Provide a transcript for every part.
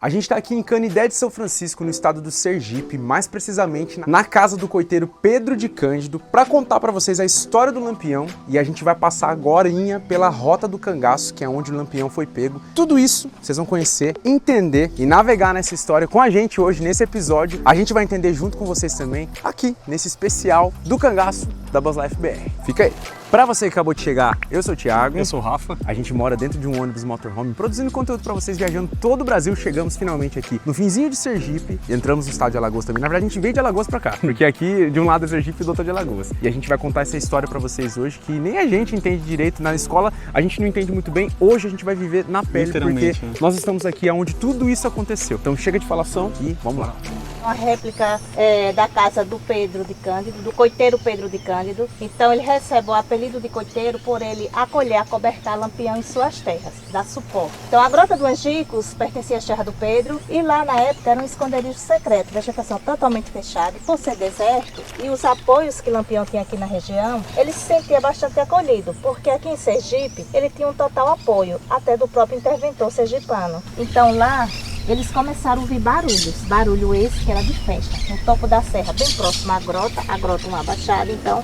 A gente está aqui em Canidé de São Francisco, no estado do Sergipe, mais precisamente na casa do coiteiro Pedro de Cândido, para contar para vocês a história do Lampião, e a gente vai passar agorinha pela Rota do Cangaço, que é onde o Lampião foi pego. Tudo isso vocês vão conhecer, entender e navegar nessa história com a gente hoje, nesse episódio. A gente vai entender junto com vocês também, aqui, nesse especial do Cangaço da Buzz Life BR. Fica aí! Para você que acabou de chegar, eu sou o Thiago. Eu sou o Rafa. A gente mora dentro de um ônibus motorhome, produzindo conteúdo para vocês, viajando todo o Brasil. Chegamos finalmente aqui no finzinho de Sergipe e entramos no estado de Alagoas também. Na verdade, a gente veio de Alagoas para cá, porque aqui de um lado é Sergipe e do outro é de Alagoas. E a gente vai contar essa história para vocês hoje, que nem a gente entende direito. Na escola a gente não entende muito bem. Hoje a gente vai viver na pele, porque nós estamos aqui onde tudo isso aconteceu. Então chega de falação e vamos lá. Uma réplica da casa do Pedro de Cândido, do coiteiro Pedro de Cândido. Então ele recebe o apelido de coiteiro por ele acolher, acobertar Lampião em suas terras, dar suporte. Então a Grota do Angicos pertencia às terras do Pedro e lá na época era um esconderijo secreto, vegetação totalmente fechada. Por ser deserto e os apoios que Lampião tinha aqui na região, ele se sentia bastante acolhido, porque aqui em Sergipe ele tinha um total apoio, até do próprio interventor sergipano. Então lá eles começaram a ouvir barulho esse que era de festa, no topo da serra, bem próximo à grota uma baixada, então.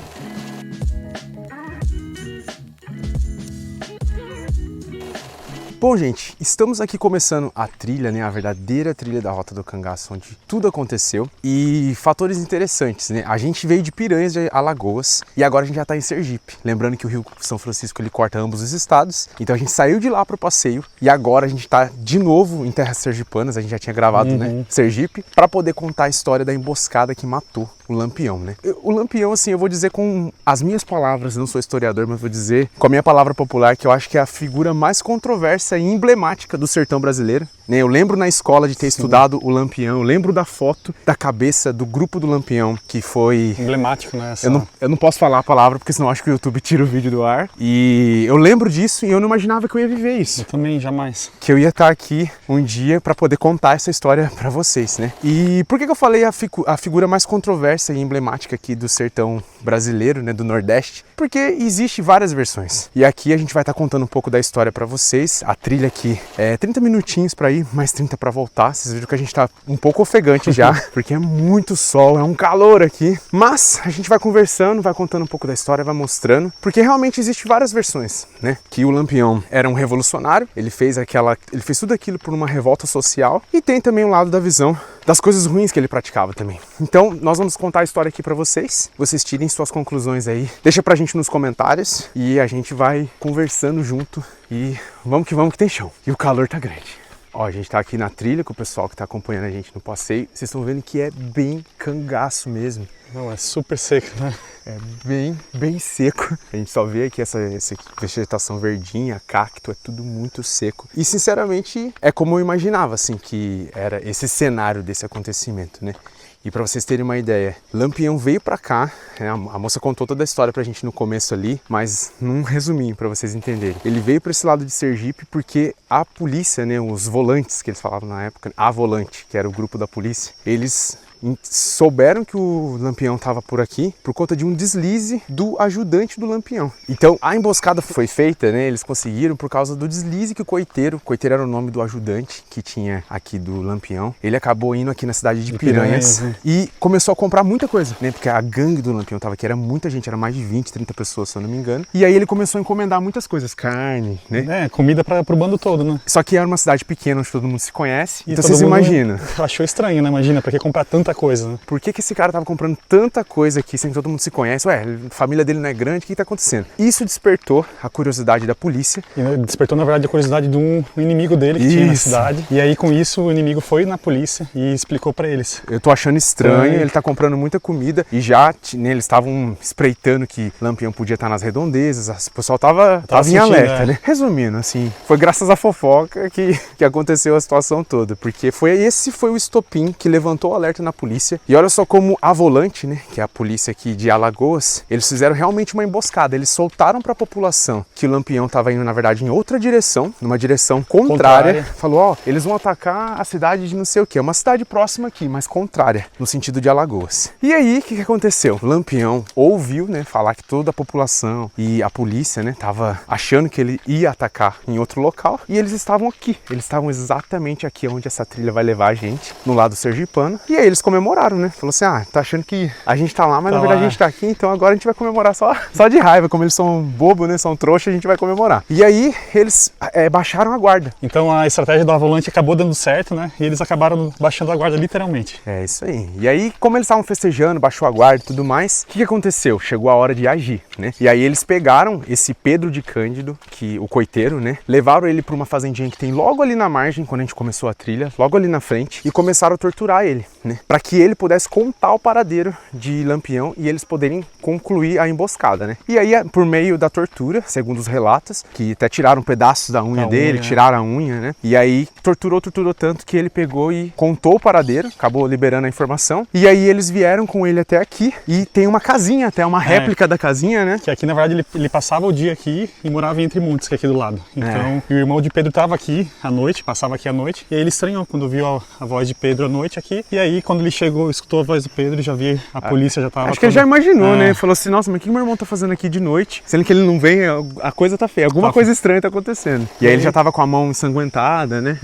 Bom, gente, estamos aqui começando a trilha, né, a verdadeira trilha da Rota do Cangaço, onde tudo aconteceu. E fatores interessantes, né? A gente veio de Piranhas de Alagoas e agora a gente já está em Sergipe. Lembrando que o Rio São Francisco ele corta ambos os estados. Então a gente saiu de lá para o passeio e agora a gente está de novo em terras sergipanas. A gente já tinha gravado, né, Sergipe, para poder contar a história da emboscada que matou o Lampião, né? O Lampião, assim, eu vou dizer com as minhas palavras, não sou historiador, mas vou dizer com a minha palavra popular que eu acho que é a figura mais controversa e emblemática do sertão brasileiro, né? Eu lembro na escola de ter estudado o Lampião, eu lembro da foto da cabeça do grupo do Lampião, que foi... emblemático, né? Eu não posso falar a palavra, porque senão acho que o YouTube tira o vídeo do ar. E eu lembro disso e eu não imaginava que eu ia viver isso. Eu também, jamais. Que eu ia estar aqui um dia para poder contar essa história para vocês, né? E por que eu falei a figura mais controversa e emblemática aqui do sertão brasileiro, né, do Nordeste? Porque existe várias versões. E aqui a gente vai estar contando um pouco da história para vocês. A trilha aqui é 30 minutinhos para ir, mais 30 para voltar. Vocês viram que a gente tá um pouco ofegante já, porque é muito sol, é um calor aqui. Mas a gente vai conversando, vai contando um pouco da história, vai mostrando, porque realmente existe várias versões, né? Que o Lampião era um revolucionário, ele fez tudo aquilo por uma revolta social, e tem também um lado da visão das coisas ruins que ele praticava também. Então, nós vamos contar a história aqui pra vocês tirem suas conclusões aí, deixa pra gente nos comentários e a gente vai conversando junto e vamos que tem chão. E o calor tá grande. Ó, a gente tá aqui na trilha com o pessoal que tá acompanhando a gente no passeio. Vocês estão vendo que é bem cangaço mesmo. Não, é super seco, né? É bem seco. A gente só vê aqui essa vegetação verdinha, cacto, é tudo muito seco. E sinceramente é como eu imaginava, assim, que era esse cenário desse acontecimento, né? E para vocês terem uma ideia, Lampião veio para cá, né? A moça contou toda a história pra gente no começo ali, mas num resuminho para vocês entenderem. Ele veio para esse lado de Sergipe porque a polícia, né, os volantes que eles falavam na época, a volante, que era o grupo da polícia, eles souberam que o Lampião estava por aqui por conta de um deslize do ajudante do Lampião. Então a emboscada foi feita, né? Eles conseguiram por causa do deslize que o coiteiro era o nome do ajudante que tinha aqui do Lampião. Ele acabou indo aqui na cidade de Piranhas e começou a comprar muita coisa, né? Porque a gangue do Lampião estava aqui, era muita gente, era mais de 20, 30 pessoas, se eu não me engano. E aí ele começou a encomendar muitas coisas, carne, né? É, comida pro bando todo, né? Só que era uma cidade pequena onde todo mundo se conhece. Então vocês imaginam. Achou estranho, né? Imagina, pra que comprar tanta coisa, né? Por que esse cara tava comprando tanta coisa aqui sem que todo mundo se conhece? Ué, a família dele não é grande, o que tá acontecendo? Isso despertou a curiosidade da polícia. E despertou, na verdade, a curiosidade de um inimigo dele que tinha na cidade. E aí, com isso, o inimigo foi na polícia e explicou pra eles. Eu tô achando estranho, ele tá comprando muita comida e já, né, eles estavam espreitando que Lampião podia estar nas redondezas, o pessoal tava em alerta, né? Resumindo, assim, foi graças à fofoca que aconteceu a situação toda, porque esse foi o estopim que levantou o alerta na polícia. E olha só como a Volante, né, que é a polícia aqui de Alagoas, eles fizeram realmente uma emboscada. Eles soltaram para a população que o Lampião estava indo, na verdade, em outra direção, numa direção contrária. Falou, ó, eles vão atacar a cidade de não sei o que, é uma cidade próxima aqui, mas contrária, no sentido de Alagoas. E aí, o que aconteceu? O Lampião ouviu, né, falar que toda a população e a polícia, né, tava achando que ele ia atacar em outro local, e eles estavam aqui. Eles estavam exatamente aqui onde essa trilha vai levar a gente, no lado sergipano. E aí eles comemoraram, né? Falou assim, tá achando que a gente tá lá, mas na verdade a gente tá aqui, então agora a gente vai comemorar só de raiva. Como eles são bobo, né, são trouxa, a gente vai comemorar. E aí eles baixaram a guarda. Então a estratégia do Volante acabou dando certo, né? E eles acabaram baixando a guarda literalmente. É isso aí. E aí, como eles estavam festejando, baixou a guarda e tudo mais, o que aconteceu? Chegou a hora de agir, né? E aí eles pegaram esse Pedro de Cândido, que o coiteiro, né? Levaram ele para uma fazendinha que tem logo ali na margem, quando a gente começou a trilha, logo ali na frente, e começaram a torturar ele, né? Para que ele pudesse contar o paradeiro de Lampião e eles poderem concluir a emboscada, né? E aí, por meio da tortura, segundo os relatos, que até tiraram pedaços da unha dele, tiraram a unha, né? E aí torturou tanto que ele pegou e contou o paradeiro, acabou liberando a informação. E aí eles vieram com ele até aqui e tem uma casinha, até uma réplica da casinha, né? Que aqui, na verdade, ele passava o dia aqui e morava entre Montes, que é aqui do lado. Então, o irmão de Pedro estava aqui à noite, passava aqui à noite, e aí ele estranhou quando viu a voz de Pedro à noite aqui. E aí, quando ele chegou, escutou a voz do Pedro, já vi a polícia já estava... Acho que ele já imaginou, né? Falou assim, nossa, mas o que meu irmão tá fazendo aqui de noite? Sendo que ele não vem, a coisa tá feia, alguma coisa estranha tá acontecendo. E aí ele já tava com a mão ensanguentada, né?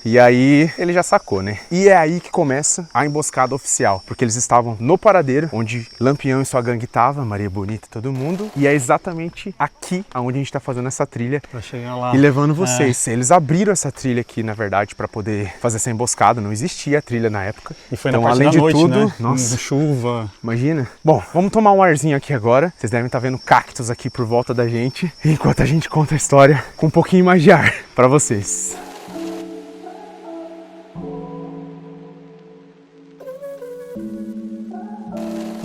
E aí ele já sacou, né? E é aí que começa a emboscada oficial, porque eles estavam no paradeiro, onde Lampião e sua gangue tava, Maria Bonita e todo mundo, e é exatamente aqui onde a gente tá fazendo essa trilha pra chegar lá. E levando vocês. Eles abriram essa trilha aqui, na verdade, para poder fazer essa emboscada, não existia a trilha na época. E foi então, na parte além da de noite, tudo, né? nossa, chuva. Imagina. Bom, vamos tomar um arzinho aqui agora. Vocês devem estar vendo cactos aqui por volta da gente, enquanto a gente conta a história com um pouquinho mais de ar para vocês.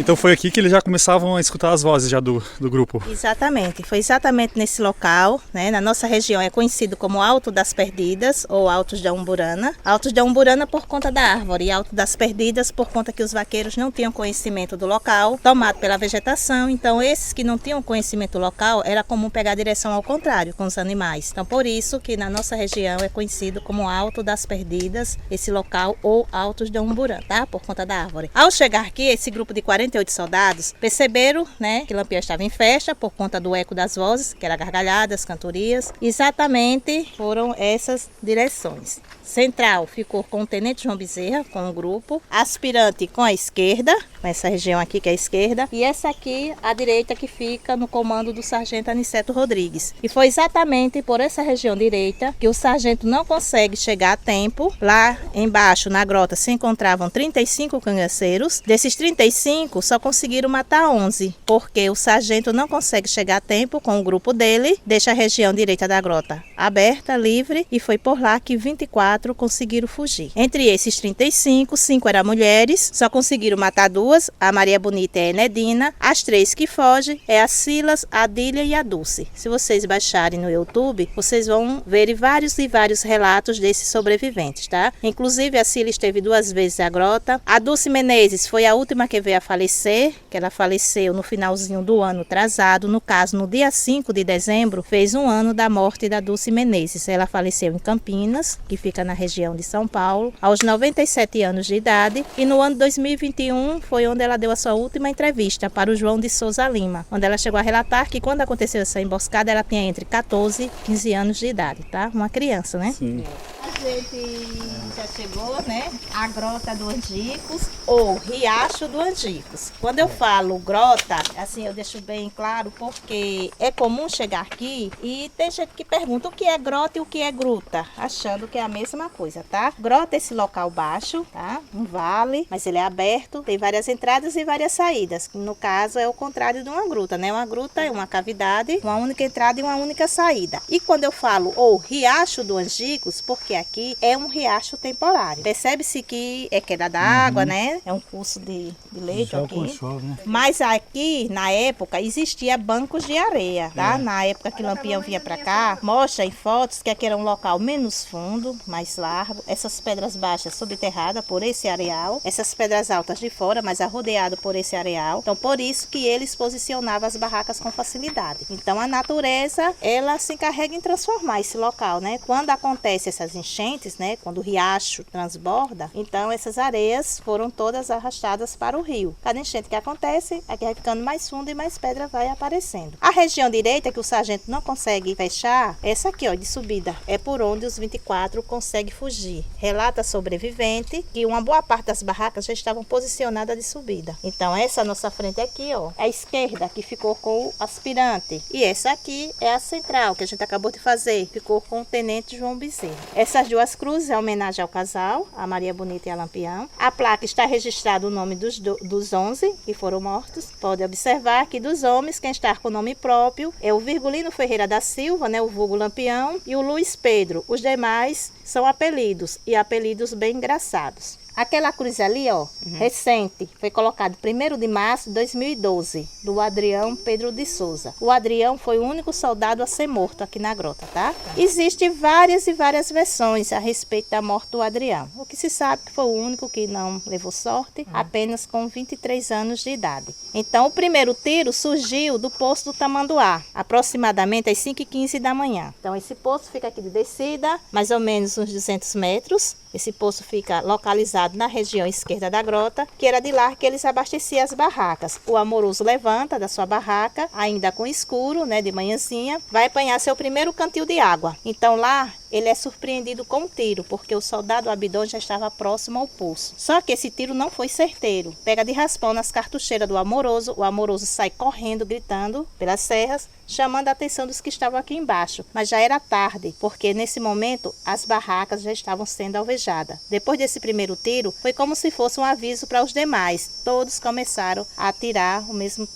Então foi aqui que eles já começavam a escutar as vozes já do grupo. Exatamente, foi exatamente nesse local, né? Na nossa região é conhecido como Alto das Perdidas ou Altos da Umburana. Altos da Umburana por conta da árvore e Alto das Perdidas por conta que os vaqueiros não tinham conhecimento do local, tomado pela vegetação. Então esses que não tinham conhecimento local, era comum pegar a direção ao contrário com os animais. Então por isso que na nossa região é conhecido como Alto das Perdidas, esse local, ou Altos da Umburana, tá? Por conta da árvore. Ao chegar aqui, esse grupo de 48 soldados perceberam, né, que Lampião estava em festa por conta do eco das vozes, que era gargalhadas, cantorias. Exatamente foram essas direções. Central ficou com o Tenente João Bezerra, com o grupo. Aspirante com a esquerda, com essa região aqui que é a esquerda. E essa aqui, a direita, que fica no comando do Sargento Aniceto Rodrigues. E foi exatamente por essa região direita que o sargento não consegue chegar a tempo. Lá embaixo, na grota, se encontravam 35 cangaceiros. Desses 35, só conseguiram matar 11, porque o sargento não consegue chegar a tempo com o grupo dele, deixa a região direita da grota aberta, livre, e foi por lá que 24 conseguiram fugir. Entre esses 35, 5 eram mulheres, só conseguiram matar 2, a Maria Bonita e a Enedina. As 3 que fogem é a Silas, a Adília e a Dulce. Se vocês baixarem no YouTube, vocês vão ver vários e vários relatos desses sobreviventes, tá? Inclusive a Silas esteve 2 vezes à grota. A Dulce Menezes foi a última que veio a falecer, que ela faleceu no finalzinho do ano atrasado, no caso no dia 5 de dezembro, fez 1 ano da morte da Dulce Menezes. Ela faleceu em Campinas, que fica na região de São Paulo, aos 97 anos de idade, e no ano 2021 foi onde ela deu a sua última entrevista para o João de Souza Lima, onde ela chegou a relatar que quando aconteceu essa emboscada ela tinha entre 14 e 15 anos de idade, tá? Uma criança, né? Sim. A gente já chegou, né? A Grota do Angicos ou Riacho do Angicos. Quando eu falo grota, assim, eu deixo bem claro porque é comum chegar aqui e tem gente que pergunta o que é grota e o que é gruta, achando que é a mesma coisa, tá? Grota é esse local baixo, tá? Um vale, mas ele é aberto, tem várias entradas e várias saídas, que no caso é o contrário de uma gruta, né? Uma gruta é uma cavidade, uma única entrada e uma única saída. E quando eu falo ou Riacho do Angicos, porque aqui aqui é um riacho temporário. Percebe-se que é queda d'água, né? É um curso de leito Só aqui. com chove, né? Mas aqui, na época, existia bancos de areia, tá? Na época que Lampião vinha para cá, mostra em fotos que aqui era um local menos fundo, mais largo. Essas pedras baixas subterradas por esse areal, essas pedras altas de fora, mas arrodeado por esse areal. Então, por isso que eles posicionavam as barracas com facilidade. Então, a natureza, ela se encarrega em transformar esse local, né? Quando acontecem essas enchentes, né? Quando o riacho transborda, então essas areias foram todas arrastadas para o rio. Cada enchente que acontece, aqui vai ficando mais fundo e mais pedra vai aparecendo. A região direita, que o sargento não consegue fechar, essa aqui, ó, de subida, é por onde os 24 conseguem fugir. Relata sobrevivente que uma boa parte das barracas já estavam posicionadas de subida. Então, essa nossa frente aqui, ó, é a esquerda, que ficou com o aspirante. E essa aqui é a central, que a gente acabou de fazer, ficou com o tenente João Bezerra. Essas duas cruzes é homenagem ao casal, a Maria Bonita e a Lampião. A placa está registrado o nome dos 11 que foram mortos. Pode observar que dos homens, quem está com o nome próprio é o Virgulino Ferreira da Silva, né, o vulgo Lampião, e o Luiz Pedro. Os demais são apelidos, e apelidos bem engraçados. Aquela cruz ali, ó, recente, foi colocado 1º de março de 2012, do Adrião Pedro de Souza. O Adrião foi o único soldado a ser morto aqui na grota, tá? Existem várias e várias versões a respeito da morte do Adrião. O que se sabe que foi o único que não levou sorte, apenas com 23 anos de idade. Então, o primeiro tiro surgiu do poço do Tamanduá, aproximadamente às 5h15 da manhã. Então, esse poço fica aqui de descida, mais ou menos uns 200 metros. Esse poço fica localizado na região esquerda da grota, que era de lá que eles abasteciam as barracas. O Amoroso levanta da sua barraca, ainda com escuro, né, de manhãzinha, vai apanhar seu primeiro cantil de água. Então lá ele é surpreendido com um tiro, porque o soldado Abidão já estava próximo ao poço. Só que esse tiro não foi certeiro. Pega de raspão nas cartucheiras do Amoroso, o Amoroso sai correndo, gritando pelas serras, chamando a atenção dos que estavam aqui embaixo. Mas já era tarde, porque nesse momento as barracas já estavam sendo alvejadas. Depois desse primeiro tiro, foi como se fosse um aviso para os demais. Todos começaram a atirar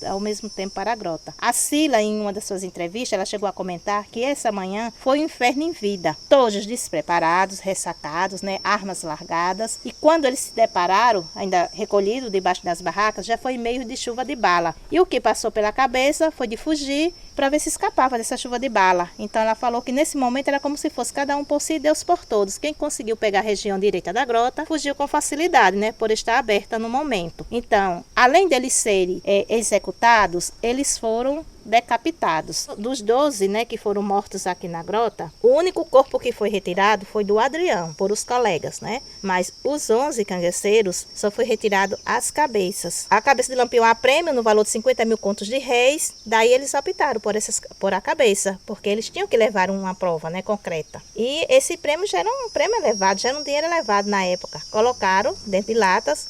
ao mesmo tempo para a grota. A Sila, em uma das suas entrevistas, ela chegou a comentar que essa manhã foi um inferno em vida. Todos despreparados, ressacados, né, armas largadas. E quando eles se depararam, ainda recolhidos debaixo das barracas, já foi meio de chuva de bala. E o que passou pela cabeça foi de fugir para ver se escapava dessa chuva de bala. Então ela falou que nesse momento era como se fosse cada um por si e Deus por todos. Quem conseguiu pegar a região direita da grota fugiu com facilidade, né, por estar aberta no momento. Então, além deles serem executados, eles foram decapitados. Dos 12, né, que foram mortos aqui na grota, o único corpo que foi retirado foi do Adrião, por os colegas, né? Mas os 11 cangaceiros só foi retirado as cabeças. A cabeça de Lampião a prêmio no valor de 50 mil contos de réis, daí eles optaram por a cabeça, porque eles tinham que levar uma prova, né, concreta. E esse prêmio já era um prêmio elevado, já era um dinheiro elevado na época. Colocaram dentro de latas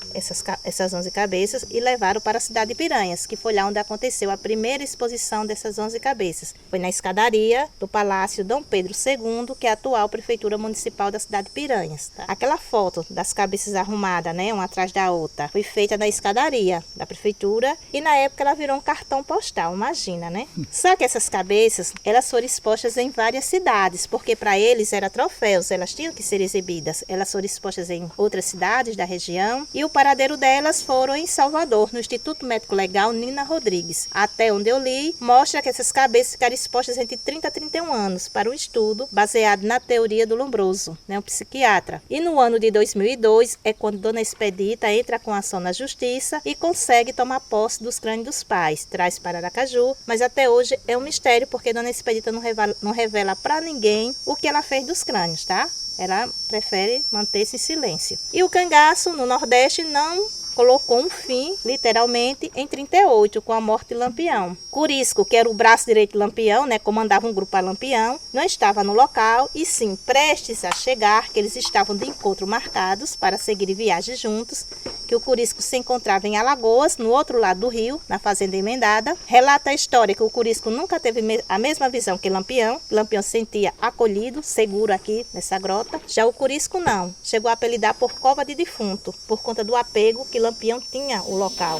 essas 11 cabeças e levaram para a cidade de Piranhas, que foi lá onde aconteceu a primeira exposição dessas 11 cabeças. Foi na escadaria do Palácio Dom Pedro II, que é a atual Prefeitura Municipal da cidade de Piranhas. Tá? Aquela foto das cabeças arrumadas, né, uma atrás da outra, foi feita na escadaria da Prefeitura e na época ela virou um cartão postal, imagina, né? Só que essas cabeças, elas foram expostas em várias cidades, porque para eles eram troféus, elas tinham que ser exibidas. Elas foram expostas em outras cidades da região e o paradeiro delas foram em Salvador, no Instituto Médico Legal Nina Rodrigues. Até onde eu li, mostra que essas cabeças ficaram expostas entre 30 a 31 anos para um estudo baseado na teoria do Lombroso, né, um psiquiatra. E no ano de 2002 é quando Dona Expedita entra com ação na justiça e consegue tomar posse dos crânios dos pais, traz para Aracaju, mas até hoje é um mistério porque Dona Expedita não revela para ninguém o que ela fez dos crânios, tá? Ela prefere manter-se em silêncio. E o cangaço no Nordeste não colocou um fim, literalmente, em 38, com a morte de Lampião. Curisco, que era o braço direito de Lampião, né, comandava um grupo a Lampião, não estava no local e sim prestes a chegar, que eles estavam de encontro marcados para seguir viagem juntos, que o Curisco se encontrava em Alagoas, no outro lado do rio, na fazenda emendada. Relata a história que o Curisco nunca teve a mesma visão que Lampião. Lampião se sentia acolhido, seguro aqui nessa grota. Já o Curisco não, chegou a apelidar por cova de defunto, por conta do apego que Lampião tinha o local.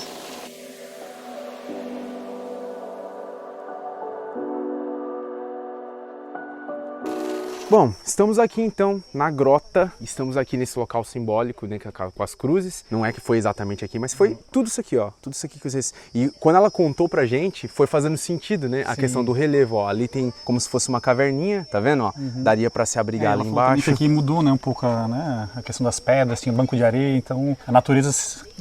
Bom, estamos aqui então na grota, estamos aqui nesse local simbólico, né, com as cruzes. Não é que foi exatamente aqui, mas foi tudo isso aqui, ó. Tudo isso aqui que vocês... E quando ela contou pra gente, foi fazendo sentido, né? A questão do relevo, ó. Ali tem como se fosse uma caverninha, tá vendo, ó? Daria pra se abrigar ali embaixo. Isso aqui mudou, né, um pouco a questão das pedras, tinha um banco de areia, então a natureza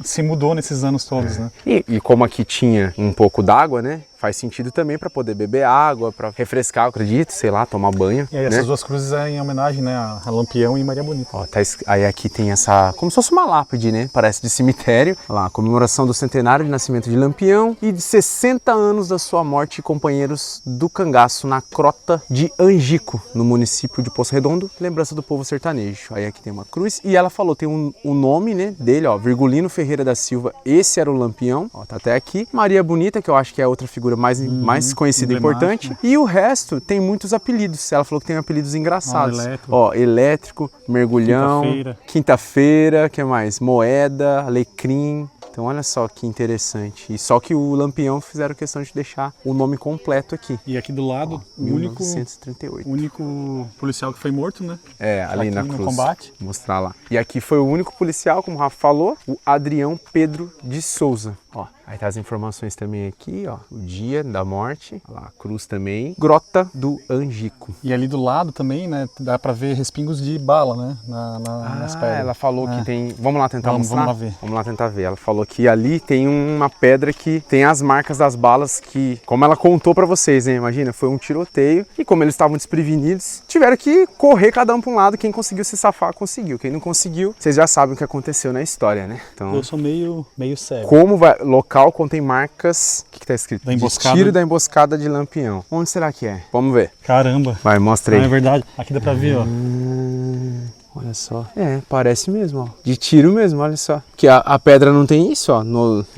se mudou nesses anos todos, né? E como aqui tinha um pouco d'água, né? Faz sentido também para poder beber água, para refrescar, eu acredito, sei lá, tomar banho. E aí, né? essas duas cruzes é em homenagem, né, a Lampião e Maria Bonita. Ó, aí aqui tem essa, como se fosse uma lápide, né? Parece de cemitério. Olha lá, comemoração do centenário de nascimento de Lampião e de 60 anos da sua morte, companheiros do cangaço na crota de Angico, no município de Poço Redondo, lembrança do povo sertanejo. Aí aqui tem uma cruz e ela falou, tem um nome, né, dele, ó, Virgulino Ferreira da Silva, esse era o Lampião, ó, tá até aqui. Maria Bonita, que eu acho que é outra figura mais conhecida e importante. E o resto tem muitos apelidos. Ela falou que tem apelidos engraçados. Ó, Elétrico, Mergulhão, Quinta-feira, que mais? Moeda, Alecrim. Então olha só que interessante. E só que o Lampião fizeram questão de deixar o nome completo aqui. E aqui do lado, ó, 1938. O único policial que foi morto, né? É, ali na cruz. No combate. Vou mostrar lá. E aqui foi o único policial, como o Rafa falou, o Adrião Pedro de Souza. Ó, aí tá as informações também aqui, ó. O dia da morte, ó lá, a cruz também. Grota do Angico. E ali do lado também, né, dá pra ver respingos de bala, né, nas pedras. Ela falou que tem... Vamos lá tentar mostrar? Vamos lá ver. Vamos lá tentar ver. Ela falou que ali tem uma pedra que tem as marcas das balas que, como ela contou pra vocês, né, imagina, foi um tiroteio e como eles estavam desprevenidos, tiveram que correr cada um pra um lado. Quem conseguiu se safar, conseguiu. Quem não conseguiu, vocês já sabem o que aconteceu na história, né? Então, eu sou meio cego. Como vai... Local contém marcas... O que tá escrito? Da emboscada. De tiro da emboscada de Lampião. Onde será que é? Vamos ver. Caramba. Vai, mostra aí. Não, é verdade. Aqui dá pra ver, ó. Olha só. É, parece mesmo, ó. De tiro mesmo, olha só. Que a pedra não tem isso, ó.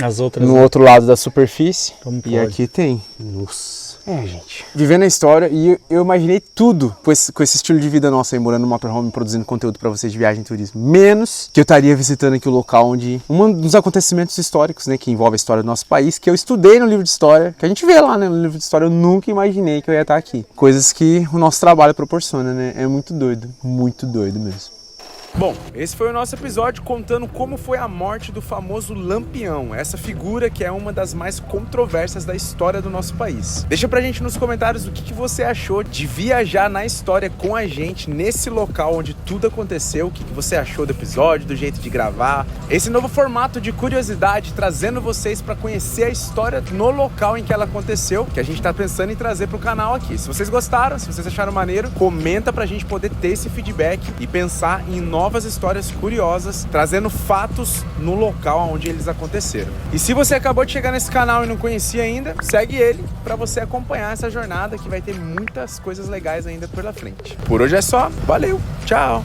As outras, no outro lado da superfície. Como e aqui tem. Nossa. É, gente. Vivendo a história e eu imaginei tudo com esse estilo de vida nosso aí, morando no motorhome, produzindo conteúdo pra vocês de viagem e turismo. Menos que eu estaria visitando aqui o local onde... Um dos acontecimentos históricos, né, que envolve a história do nosso país, que eu estudei no livro de história, que a gente vê lá, né, no livro de história, eu nunca imaginei que eu ia estar aqui. Coisas que o nosso trabalho proporciona, né? É muito doido mesmo. Bom, esse foi o nosso episódio contando como foi a morte do famoso Lampião, essa figura que é uma das mais controversas da história do nosso país. Deixa pra gente nos comentários o que você achou de viajar na história com a gente nesse local onde tudo aconteceu, o que você achou do episódio, do jeito de gravar, esse novo formato de curiosidade, trazendo vocês pra conhecer a história no local em que ela aconteceu, que a gente tá pensando em trazer pro canal aqui. Se vocês gostaram, se vocês acharam maneiro, comenta pra gente poder ter esse feedback e pensar em novas histórias curiosas, trazendo fatos no local onde eles aconteceram. E se você acabou de chegar nesse canal e não conhecia ainda, segue ele para você acompanhar essa jornada que vai ter muitas coisas legais ainda pela frente. Por hoje é só, valeu, tchau!